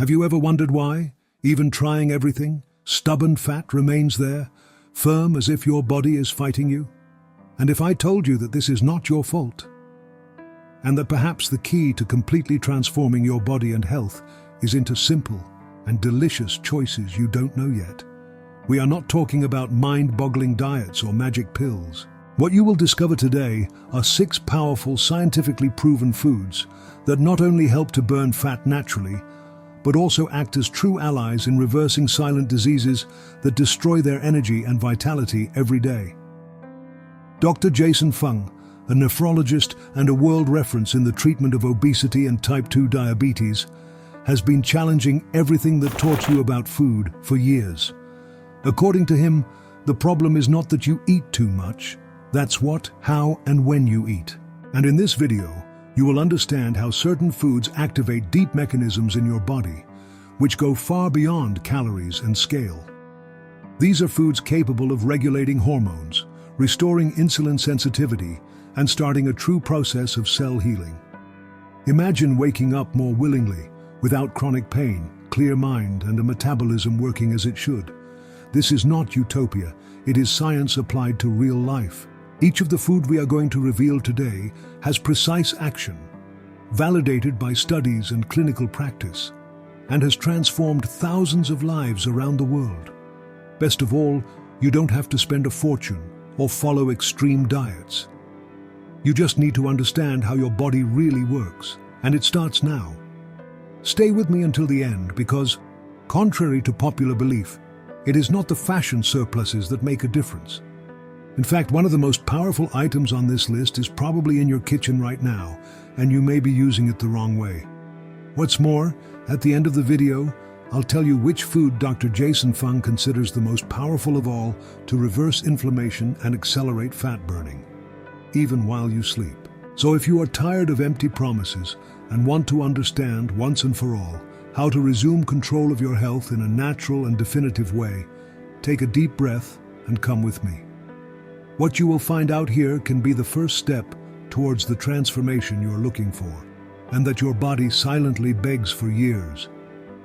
Have you ever wondered why, even trying everything, stubborn fat remains there, firm as if your body is fighting you? And if I told you that this is not your fault, and that perhaps the key to completely transforming your body and health is into simple and delicious choices you don't know yet? We are not talking about mind-boggling diets or magic pills. What you will discover today are 6 powerful, scientifically proven foods that not only help to burn fat naturally, but also act as true allies in reversing silent diseases that destroy their energy and vitality every day. Dr. Jason Fung, a nephrologist and a world reference in the treatment of obesity and type 2 diabetes, has been challenging everything that taught you about food for years. According to him, the problem is not that you eat too much, that's what, how, and when you eat. And in this video, you will understand how certain foods activate deep mechanisms in your body, which go far beyond calories and scale. These are foods capable of regulating hormones, restoring insulin sensitivity, and starting a true process of cell healing. Imagine waking up more willingly, without chronic pain, clear mind, and a metabolism working as it should. This is not utopia, it is science applied to real life. Each of the food we are going to reveal today has precise action, validated by studies and clinical practice, and has transformed thousands of lives around the world. Best of all, you don't have to spend a fortune or follow extreme diets. You just need to understand how your body really works, and it starts now. Stay with me until the end because, contrary to popular belief, it is not the fashion surpluses that make a difference. In fact, one of the most powerful items on this list is probably in your kitchen right now, and you may be using it the wrong way. What's more, at the end of the video, I'll tell you which food Dr. Jason Fung considers the most powerful of all to reverse inflammation and accelerate fat burning, even while you sleep. So if you are tired of empty promises and want to understand once and for all how to resume control of your health in a natural and definitive way, take a deep breath and come with me. What you will find out here can be the first step towards the transformation you're looking for, and that your body silently begs for years.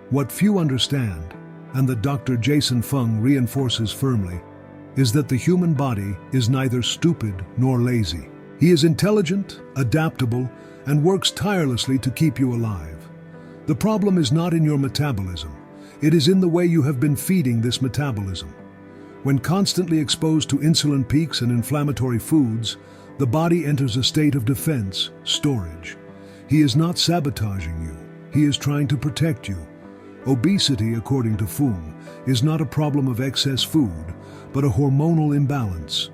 What few understand, and that Dr. Jason Fung reinforces firmly, is that the human body is neither stupid nor lazy. He is intelligent, adaptable, and works tirelessly to keep you alive. The problem is not in your metabolism, it is in the way you have been feeding this metabolism. When constantly exposed to insulin peaks and inflammatory foods, the body enters a state of defense, storage. He is not sabotaging you, he is trying to protect you. Obesity, according to Fung, is not a problem of excess food, but a hormonal imbalance.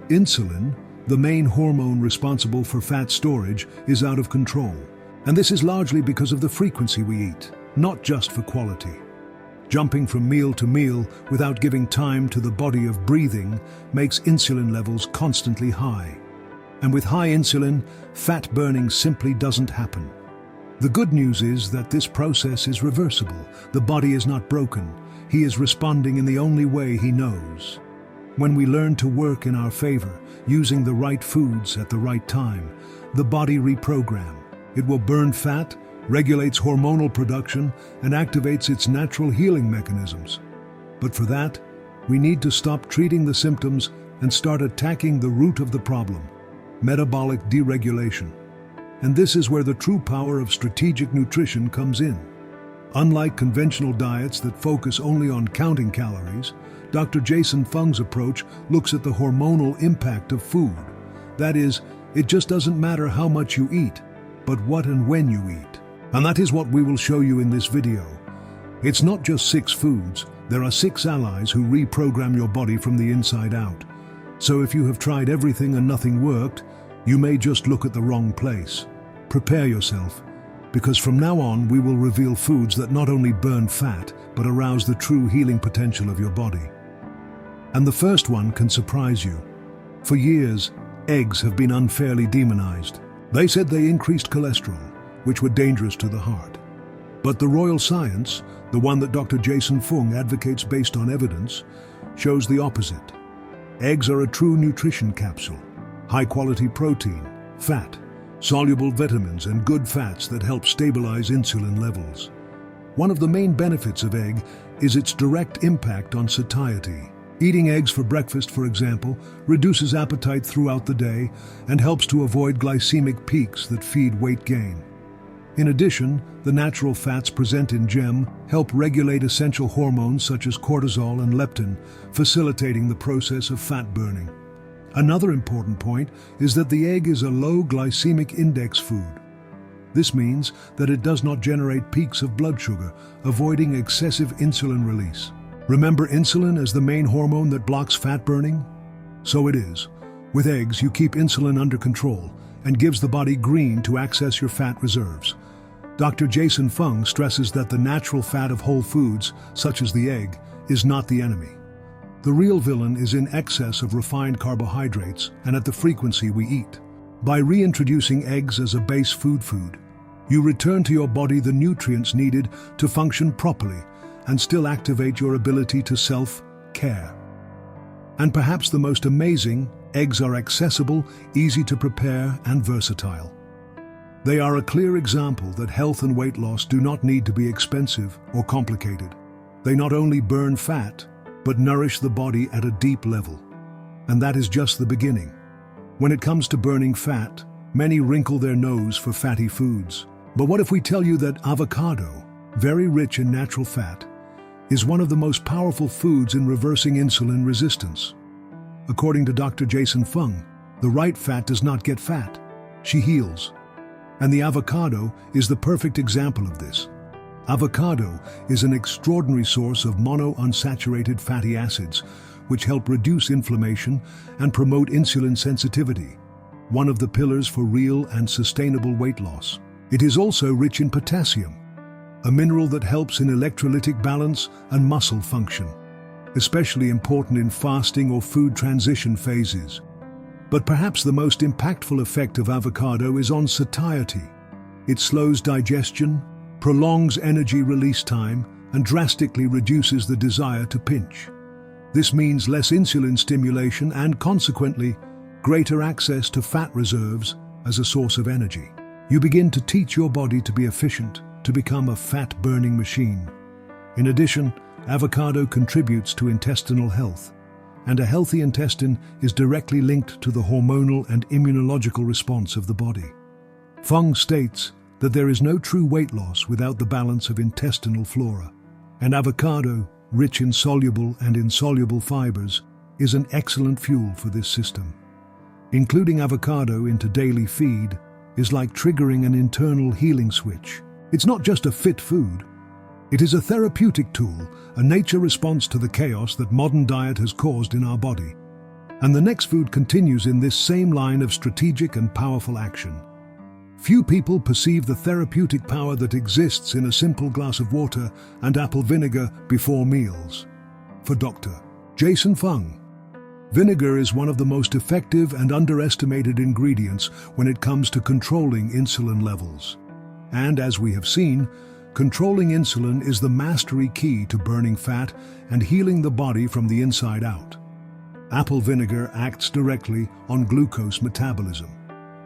Insulin, the main hormone responsible for fat storage, is out of control. And this is largely because of the frequency we eat, not just for quality. Jumping from meal to meal without giving time to the body of breathing makes insulin levels constantly high. And with high insulin, fat burning simply doesn't happen. The good news is that this process is reversible. The body is not broken. He is responding in the only way he knows. When we learn to work in our favor, using the right foods at the right time, the body reprograms. It will burn fat, regulates hormonal production, and activates its natural healing mechanisms. But for that, we need to stop treating the symptoms and start attacking the root of the problem, metabolic deregulation. And this is where the true power of strategic nutrition comes in. Unlike conventional diets that focus only on counting calories, Dr. Jason Fung's approach looks at the hormonal impact of food. That is, it just doesn't matter how much you eat, but what and when you eat. And that is what we will show you in this video. It's not just 6 foods, there are 6 allies who reprogram your body from the inside out. So if you have tried everything and nothing worked, you may just look at the wrong place. Prepare yourself, because from now on we will reveal foods that not only burn fat, but arouse the true healing potential of your body. And the first one can surprise you. For years, eggs have been unfairly demonized. They said they increased cholesterol, which were dangerous to the heart. But the royal science, the one that Dr. Jason Fung advocates based on evidence, shows the opposite. Eggs are a true nutrition capsule. High-quality protein, fat, soluble vitamins, and good fats that help stabilize insulin levels. One of the main benefits of egg is its direct impact on satiety. Eating eggs for breakfast, for example, reduces appetite throughout the day and helps to avoid glycemic peaks that feed weight gain. In addition, the natural fats present in gem help regulate essential hormones such as cortisol and leptin, facilitating the process of fat burning. Another important point is that the egg is a low glycemic index food. This means that it does not generate peaks of blood sugar, avoiding excessive insulin release. Remember insulin as the main hormone that blocks fat burning? So it is. With eggs, you keep insulin under control and gives the body green to access your fat reserves. Dr. Jason Fung stresses that the natural fat of whole foods, such as the egg, is not the enemy. The real villain is in excess of refined carbohydrates and at the frequency we eat. By reintroducing eggs as a base food, you return to your body the nutrients needed to function properly and still activate your ability to self-care. And perhaps the most amazing, eggs are accessible, easy to prepare, and versatile. They are a clear example that health and weight loss do not need to be expensive or complicated. They not only burn fat, but nourish the body at a deep level. And that is just the beginning. When it comes to burning fat, many wrinkle their nose for fatty foods. But what if we tell you that avocado, very rich in natural fat, is one of the most powerful foods in reversing insulin resistance? According to Dr. Jason Fung, the right fat does not get fat, she heals. And the avocado is the perfect example of this. Avocado is an extraordinary source of monounsaturated fatty acids, which help reduce inflammation and promote insulin sensitivity, one of the pillars for real and sustainable weight loss. It is also rich in potassium, a mineral that helps in electrolytic balance and muscle function, especially important in fasting or food transition phases. But perhaps the most impactful effect of avocado is on satiety. It slows digestion, prolongs energy release time, and drastically reduces the desire to pinch. This means less insulin stimulation and, consequently, greater access to fat reserves as a source of energy. You begin to teach your body to be efficient, to become a fat-burning machine. In addition, avocado contributes to intestinal health, and a healthy intestine is directly linked to the hormonal and immunological response of the body. Fung states that there is no true weight loss without the balance of intestinal flora, and avocado, rich in soluble and insoluble fibers, is an excellent fuel for this system. Including avocado into daily feed is like triggering an internal healing switch. It's not just a fit food. It is a therapeutic tool, a nature response to the chaos that modern diet has caused in our body. And the next food continues in this same line of strategic and powerful action. Few people perceive the therapeutic power that exists in a simple glass of water and apple vinegar before meals. For Dr. Jason Fung, vinegar is one of the most effective and underestimated ingredients when it comes to controlling insulin levels. And as we have seen, controlling insulin is the mastery key to burning fat and healing the body from the inside out. Apple vinegar acts directly on glucose metabolism.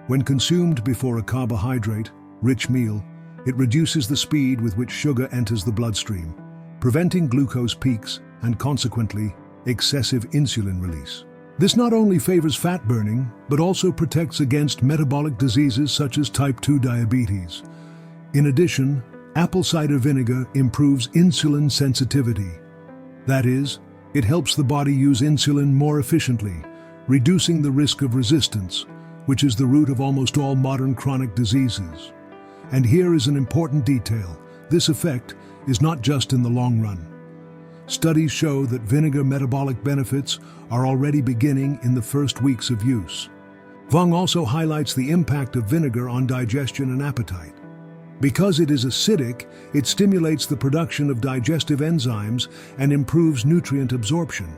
When consumed before a carbohydrate-rich meal, it reduces the speed with which sugar enters the bloodstream, preventing glucose peaks and, consequently, excessive insulin release. This not only favors fat burning, but also protects against metabolic diseases such as type 2 diabetes. In addition, apple cider vinegar improves insulin sensitivity. That is, it helps the body use insulin more efficiently, reducing the risk of resistance, which is the root of almost all modern chronic diseases. And here is an important detail. This effect is not just in the long run. Studies show that vinegar metabolic benefits are already beginning in the first weeks of use. Fung also highlights the impact of vinegar on digestion and appetite. Because it is acidic, it stimulates the production of digestive enzymes and improves nutrient absorption.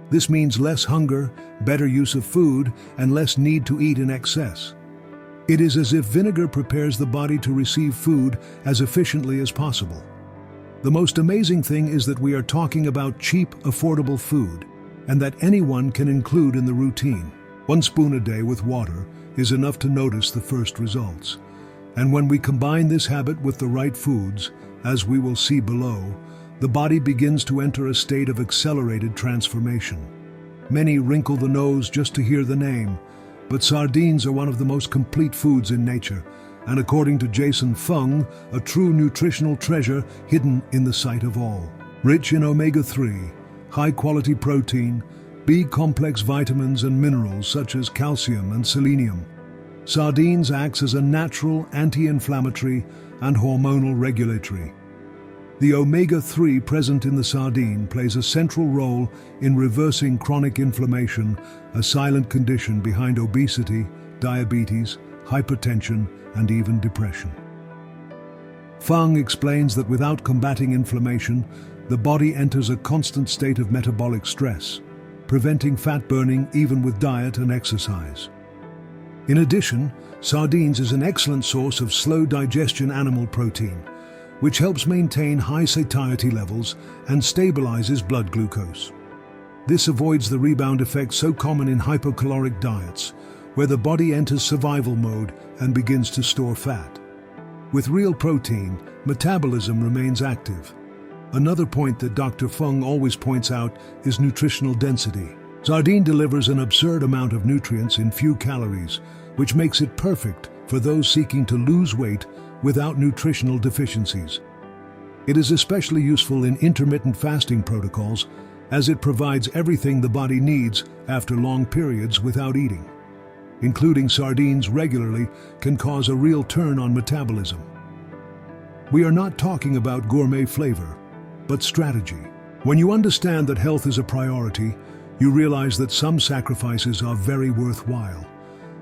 This means less hunger, better use of food, and less need to eat in excess. It is as if vinegar prepares the body to receive food as efficiently as possible. The most amazing thing is that we are talking about cheap, affordable food, and that anyone can include in the routine. 1 spoon a day with water is enough to notice the first results. And when we combine this habit with the right foods, as we will see below, the body begins to enter a state of accelerated transformation. Many wrinkle the nose just to hear the name, but sardines are one of the most complete foods in nature, and according to Fung, a true nutritional treasure hidden in the sight of all. Rich in omega-3, high-quality protein, B-complex vitamins and minerals such as calcium and selenium, sardines acts as a natural anti-inflammatory and hormonal regulatory. The omega-3 present in the sardine plays a central role in reversing chronic inflammation, a silent condition behind obesity, diabetes, hypertension, and even depression. Fung explains that without combating inflammation, the body enters a constant state of metabolic stress, preventing fat burning even with diet and exercise. In addition, sardines is an excellent source of slow digestion animal protein, which helps maintain high satiety levels and stabilizes blood glucose. This avoids the rebound effect so common in hypocaloric diets, where the body enters survival mode and begins to store fat. With real protein, metabolism remains active. Another point that Dr. Fung always points out is nutritional density. Sardine delivers an absurd amount of nutrients in few calories, which makes it perfect for those seeking to lose weight without nutritional deficiencies. It is especially useful in intermittent fasting protocols, as it provides everything the body needs after long periods without eating. Including sardines regularly can cause a real turn on metabolism. We are not talking about gourmet flavor, but strategy. When you understand that health is a priority, you realize that some sacrifices are very worthwhile.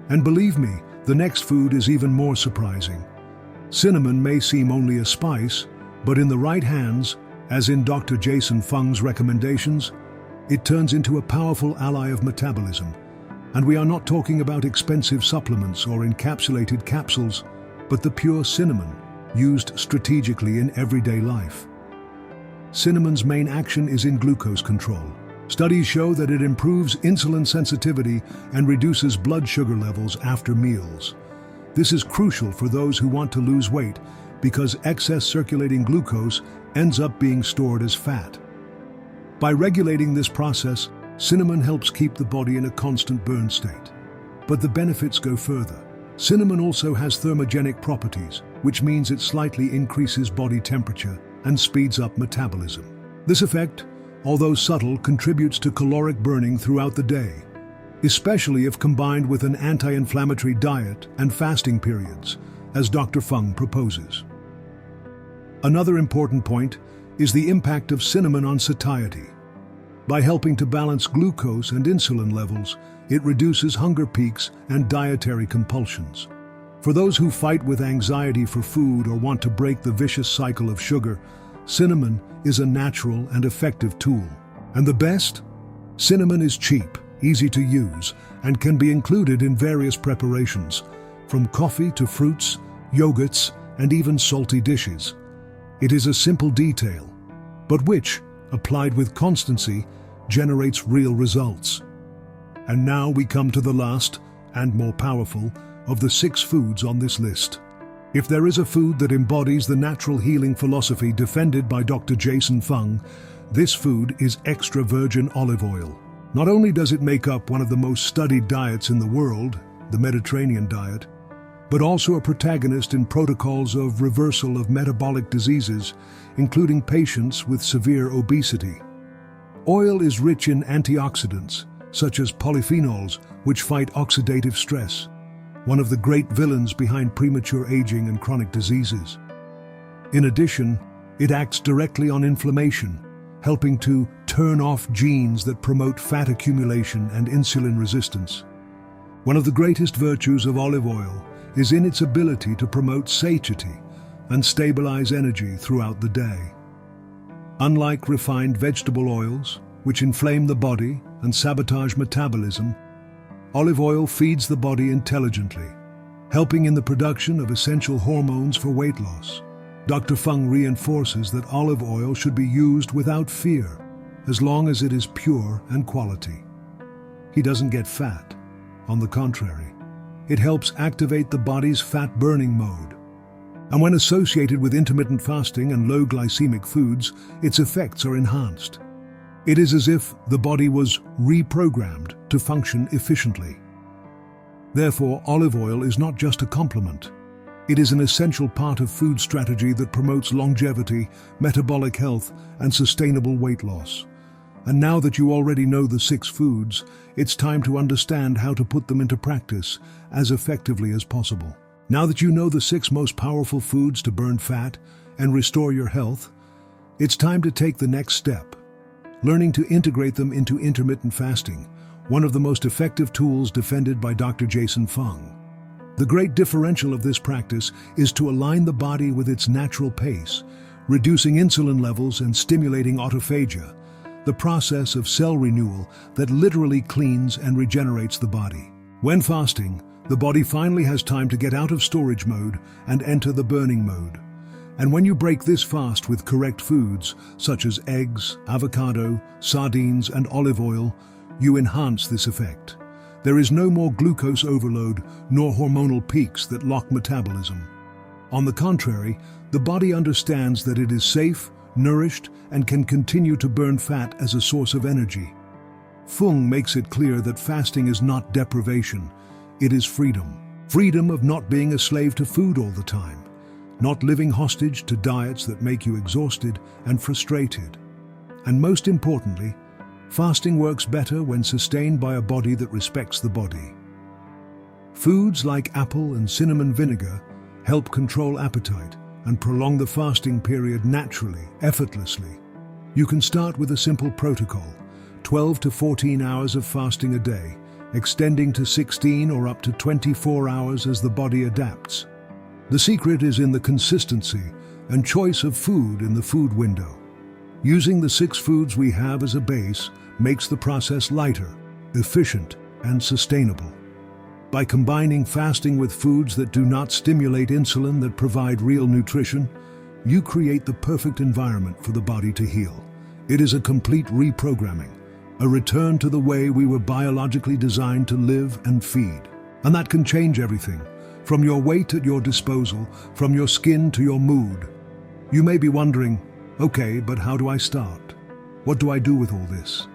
And believe me, the next food is even more surprising. Cinnamon may seem only a spice, but in the right hands, as in Dr. Fung's recommendations, it turns into a powerful ally of metabolism. And we are not talking about expensive supplements or encapsulated capsules, but the pure cinnamon, used strategically in everyday life. Cinnamon's main action is in glucose control. Studies show that it improves insulin sensitivity and reduces blood sugar levels after meals. This is crucial for those who want to lose weight because excess circulating glucose ends up being stored as fat. By regulating this process, cinnamon helps keep the body in a constant burn state. But the benefits go further. Cinnamon also has thermogenic properties, which means it slightly increases body temperature and speeds up metabolism. This effect, although subtle, contributes to caloric burning throughout the day, especially if combined with an anti-inflammatory diet and fasting periods, as Dr. Fung proposes. Another important point is the impact of cinnamon on satiety. By helping to balance glucose and insulin levels, it reduces hunger peaks and dietary compulsions. For those who fight with anxiety for food or want to break the vicious cycle of sugar, cinnamon is a natural and effective tool. And the best? Cinnamon is cheap, easy to use, and can be included in various preparations, from coffee to fruits, yogurts, and even salty dishes. It is a simple detail, but which, applied with constancy, generates real results. And now we come to the last, and more powerful, of the 6 foods on this list. If there is a food that embodies the natural healing philosophy defended by Dr. Fung, this food is extra virgin olive oil. Not only does it make up one of the most studied diets in the world, the Mediterranean diet, but also a protagonist in protocols of reversal of metabolic diseases, including patients with severe obesity. Oil is rich in antioxidants, such as polyphenols, which fight oxidative stress, one of the great villains behind premature aging and chronic diseases. In addition, it acts directly on inflammation, helping to turn off genes that promote fat accumulation and insulin resistance. One of the greatest virtues of olive oil is in its ability to promote satiety and stabilize energy throughout the day. Unlike refined vegetable oils, which inflame the body and sabotage metabolism, olive oil feeds the body intelligently, helping in the production of essential hormones for weight loss. Dr. Fung reinforces that olive oil should be used without fear, as long as it is pure and quality. He doesn't get fat. On the contrary, it helps activate the body's fat-burning mode. And when associated with intermittent fasting and low glycemic foods, its effects are enhanced. It is as if the body was reprogrammed to function efficiently. Therefore, olive oil is not just a complement. It is an essential part of food strategy that promotes longevity, metabolic health, and sustainable weight loss. And now that you already know the 6 foods, it's time to understand how to put them into practice as effectively as possible. Now that you know the 6 most powerful foods to burn fat and restore your health, it's time to take the next step, learning to integrate them into intermittent fasting, one of the most effective tools defended by Dr. Jason Fung. The great differential of this practice is to align the body with its natural pace, reducing insulin levels and stimulating autophagia, the process of cell renewal that literally cleans and regenerates the body. When fasting, the body finally has time to get out of storage mode and enter the burning mode. And when you break this fast with correct foods, such as eggs, avocado, sardines, and olive oil, you enhance this effect. There is no more glucose overload nor hormonal peaks that lock metabolism. On the contrary, the body understands that it is safe, nourished, and can continue to burn fat as a source of energy. Fung makes it clear that fasting is not deprivation, it is freedom. Freedom of not being a slave to food all the time, not living hostage to diets that make you exhausted and frustrated. And most importantly, fasting works better when sustained by a body that respects the body. Foods like apple and cinnamon vinegar help control appetite and prolong the fasting period naturally, effortlessly. You can start with a simple protocol, 12 to 14 hours of fasting a day, extending to 16 or up to 24 hours as the body adapts. The secret is in the consistency and choice of food in the food window. Using the 6 foods we have as a base makes the process lighter, efficient, and sustainable. By combining fasting with foods that do not stimulate insulin that provide real nutrition, you create the perfect environment for the body to heal. It is a complete reprogramming, a return to the way we were biologically designed to live and feed. And that can change everything, from your weight at your disposal, from your skin to your mood. You may be wondering, okay, but how do I start? What do I do with all this?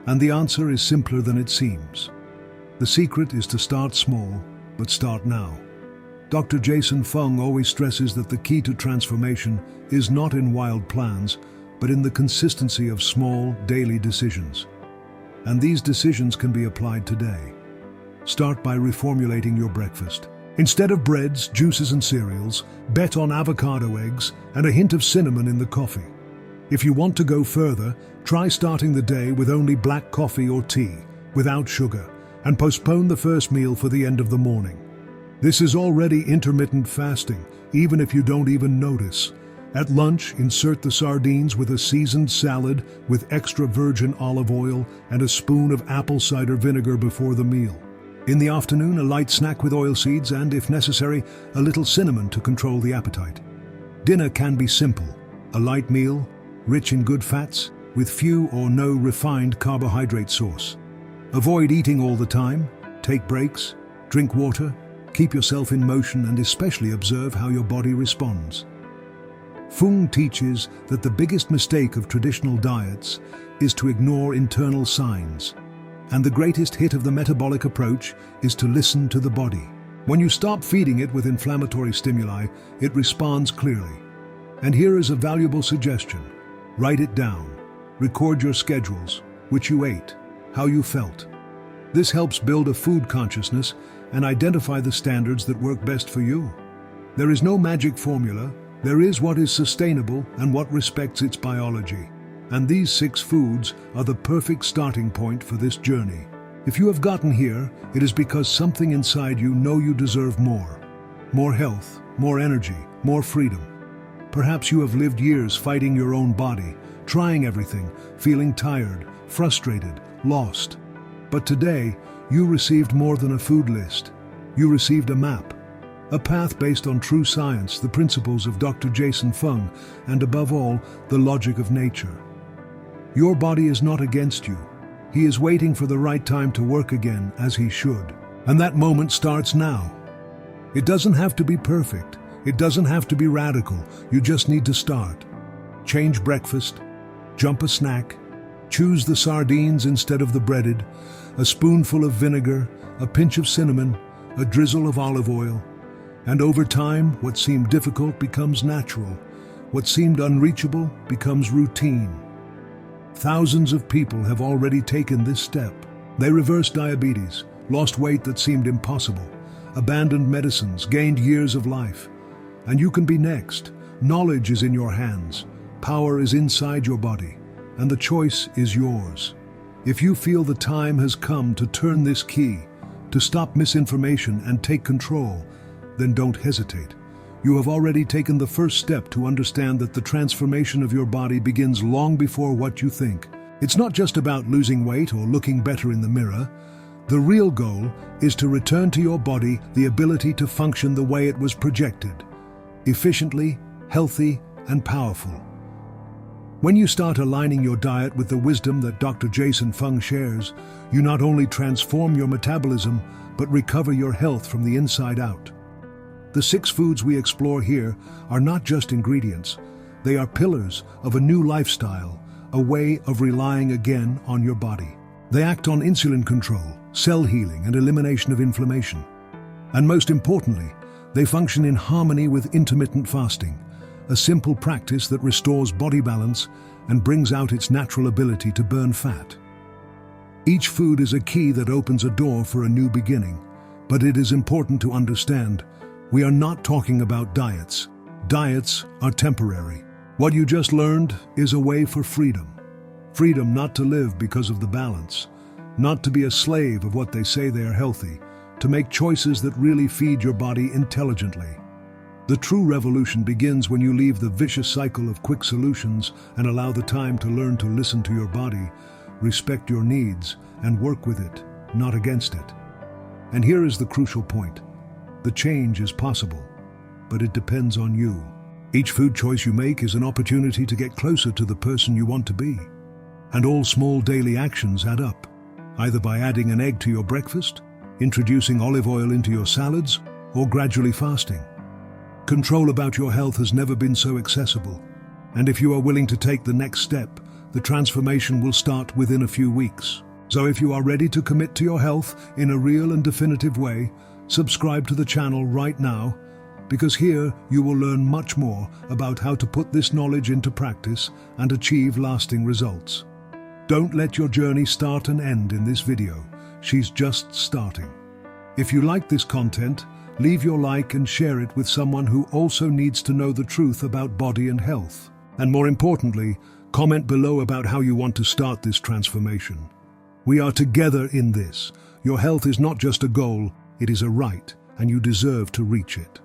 And the answer is simpler than it seems. The secret is to start small, but start now. Dr. Jason Fung always stresses that the key to transformation is not in wild plans, but in the consistency of small, daily decisions. And these decisions can be applied today. Start by reformulating your breakfast. Instead of breads, juices, and cereals, bet on avocado eggs and a hint of cinnamon in the coffee. If you want to go further, try starting the day with only black coffee or tea, without sugar, and postpone the first meal for the end of the morning. This is already intermittent fasting, even if you don't even notice. At lunch, insert the sardines with a seasoned salad with extra virgin olive oil and a spoon of apple cider vinegar before the meal. In the afternoon, a light snack with oil seeds and, if necessary, a little cinnamon to control the appetite. Dinner can be simple, a light meal, rich in good fats, with few or no refined carbohydrate source. Avoid eating all the time, take breaks, drink water, keep yourself in motion, and especially observe how your body responds. Fung teaches that the biggest mistake of traditional diets is to ignore internal signs. And the greatest hit of the metabolic approach is to listen to the body. When you stop feeding it with inflammatory stimuli, it responds clearly. And here is a valuable suggestion. Write it down. Record your schedules, which you ate, how you felt. This helps build a food consciousness and identify the standards that work best for you. There is no magic formula. There is what is sustainable and what respects its biology. And these 6 foods are the perfect starting point for this journey. If you have gotten here, it is because something inside you knows you deserve more. More health, more energy, more freedom. Perhaps you have lived years fighting your own body, trying everything, feeling tired, frustrated, lost. But today, you received more than a food list. You received a map. A path based on true science, the principles of Dr. Jason Fung, and above all, the logic of nature. Your body is not against you. He is waiting for the right time to work again as he should. And that moment starts now. It doesn't have to be perfect. It doesn't have to be radical, you just need to start. Change breakfast, jump a snack, choose the sardines instead of the breaded, a spoonful of vinegar, a pinch of cinnamon, a drizzle of olive oil. And over time, what seemed difficult becomes natural. What seemed unreachable becomes routine. Thousands of people have already taken this step. They reversed diabetes, lost weight that seemed impossible, abandoned medicines, gained years of life. And you can be next. Knowledge is in your hands. Power is inside your body. And the choice is yours. If you feel the time has come to turn this key, to stop misinformation and take control, then don't hesitate. You have already taken the first step to understand that the transformation of your body begins long before what you think. It's not just about losing weight or looking better in the mirror. The real goal is to return to your body the ability to function the way it was projected, efficiently, healthy, and powerful. When you start aligning your diet with the wisdom that Dr. Fung shares, you not only transform your metabolism, but recover your health from the inside out. The 6 foods we explore here are not just ingredients. They are pillars of a new lifestyle, a way of relying again on your body. They act on insulin control, cell healing, and elimination of inflammation. And most importantly, they function in harmony with intermittent fasting, a simple practice that restores body balance and brings out its natural ability to burn fat. Each food is a key that opens a door for a new beginning, but it is important to understand we are not talking about diets. Diets are temporary. What you just learned is a way for freedom. Freedom not to live because of the balance, not to be a slave of what they say they are healthy, to make choices that really feed your body intelligently. The true revolution begins when you leave the vicious cycle of quick solutions and allow the time to learn to listen to your body, respect your needs, and work with it, not against it. And here is the crucial point. The change is possible, but it depends on you. Each food choice you make is an opportunity to get closer to the person you want to be. And all small daily actions add up, either by adding an egg to your breakfast, introducing olive oil into your salads, or gradually fasting. Control about your health has never been so accessible. And if you are willing to take the next step, the transformation will start within a few weeks. So if you are ready to commit to your health in a real and definitive way, subscribe to the channel right now, because here you will learn much more about how to put this knowledge into practice and achieve lasting results. Don't let your journey start and end in this video. She's just starting. If you like this content, leave your like and share it with someone who also needs to know the truth about body and health. And more importantly, comment below about how you want to start this transformation. We are together in this. Your health is not just a goal, it is a right, and you deserve to reach it.